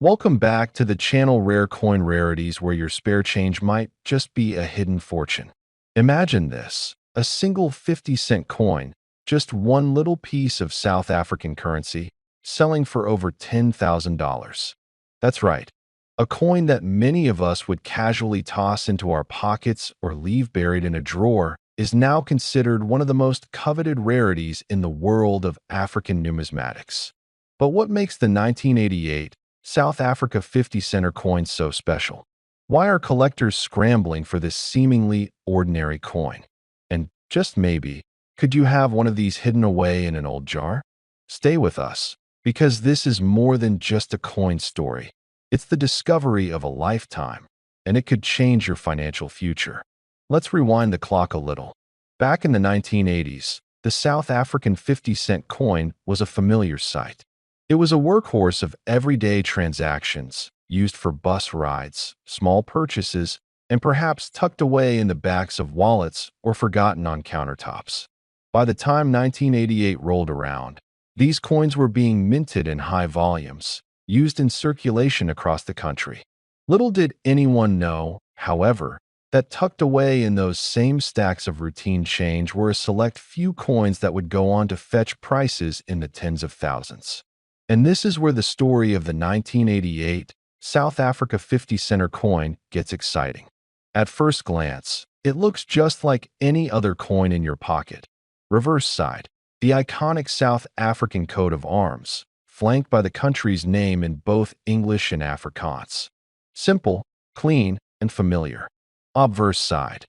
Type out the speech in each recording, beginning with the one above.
Welcome back to the channel Rare Coin Rarities, where your spare change might just be a hidden fortune. Imagine this, a single 50-cent coin, just one little piece of South African currency, selling for over $10,000. That's right, a coin that many of us would casually toss into our pockets or leave buried in a drawer is now considered one of the most coveted rarities in the world of African numismatics. But what makes the 1988 South Africa 50-center coin so special? Why are collectors scrambling for this seemingly ordinary coin? And just maybe, could you have one of these hidden away in an old jar? Stay with us, because this is more than just a coin story. It's the discovery of a lifetime, and it could change your financial future. Let's rewind the clock a little. Back in the 1980s, the South African 50-cent coin was a familiar sight. It was a workhorse of everyday transactions, used for bus rides, small purchases, and perhaps tucked away in the backs of wallets or forgotten on countertops. By the time 1988 rolled around, these coins were being minted in high volumes, used in circulation across the country. Little did anyone know, however, that tucked away in those same stacks of routine change were a select few coins that would go on to fetch prices in the tens of thousands. And this is where the story of the 1988 South Africa 50-center coin gets exciting. At first glance, it looks just like any other coin in your pocket. Reverse side, the iconic South African coat of arms, flanked by the country's name in both English and Afrikaans. Simple, clean, and familiar. Obverse side,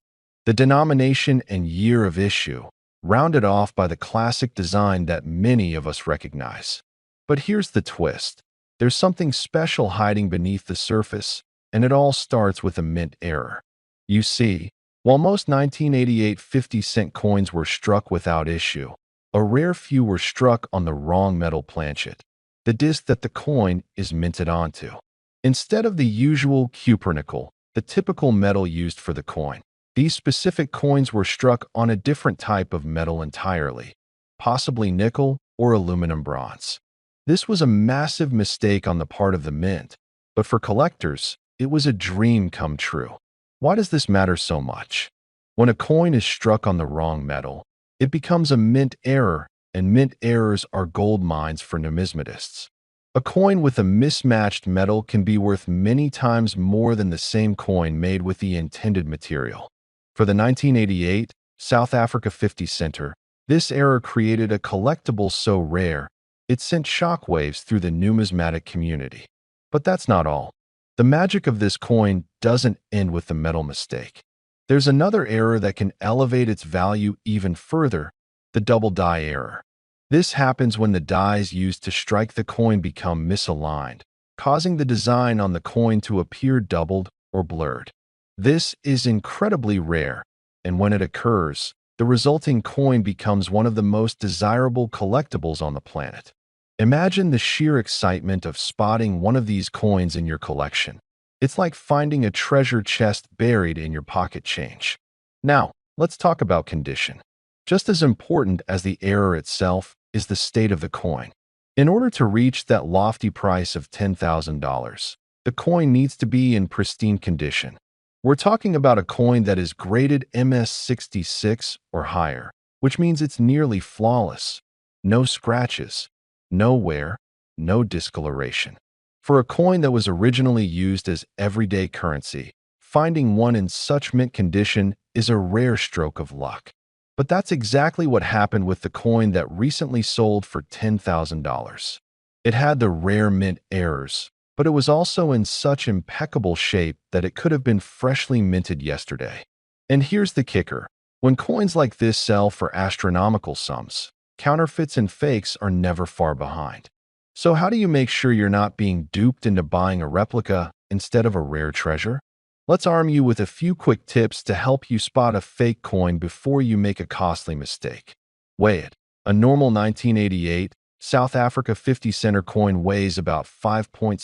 the denomination and year of issue, rounded off by the classic design that many of us recognize. But here's the twist. There's something special hiding beneath the surface, and it all starts with a mint error. You see, while most 1988 50-cent coins were struck without issue, a rare few were struck on the wrong metal planchet, the disc that the coin is minted onto. Instead of the usual cupronickel, the typical metal used for the coin, these specific coins were struck on a different type of metal entirely, possibly nickel or aluminum bronze. This was a massive mistake on the part of the mint, but for collectors, it was a dream come true. Why does this matter so much? When a coin is struck on the wrong metal, it becomes a mint error, and mint errors are gold mines for numismatists. A coin with a mismatched metal can be worth many times more than the same coin made with the intended material. For the 1988 South Africa 50-center, this error created a collectible so rare, it sent shockwaves through the numismatic community. But that's not all. The magic of this coin doesn't end with the metal mistake. There's another error that can elevate its value even further, the double die error. This happens when the dies used to strike the coin become misaligned, causing the design on the coin to appear doubled or blurred. This is incredibly rare, and when it occurs, the resulting coin becomes one of the most desirable collectibles on the planet. Imagine the sheer excitement of spotting one of these coins in your collection. It's like finding a treasure chest buried in your pocket change. Now, let's talk about condition. Just as important as the error itself is the state of the coin. In order to reach that lofty price of $10,000, the coin needs to be in pristine condition. We're talking about a coin that is graded MS66 or higher, which means it's nearly flawless. No scratches, no wear, no discoloration. For a coin that was originally used as everyday currency, finding one in such mint condition is a rare stroke of luck. But that's exactly what happened with the coin that recently sold for $10,000. It had the rare mint errors, but it was also in such impeccable shape that it could have been freshly minted yesterday. And here's the kicker. When coins like this sell for astronomical sums, counterfeits and fakes are never far behind. So how do you make sure you're not being duped into buying a replica instead of a rare treasure? Let's arm you with a few quick tips to help you spot a fake coin before you make a costly mistake. Weigh it. A normal 1988 South Africa 50-center coin weighs about 5.7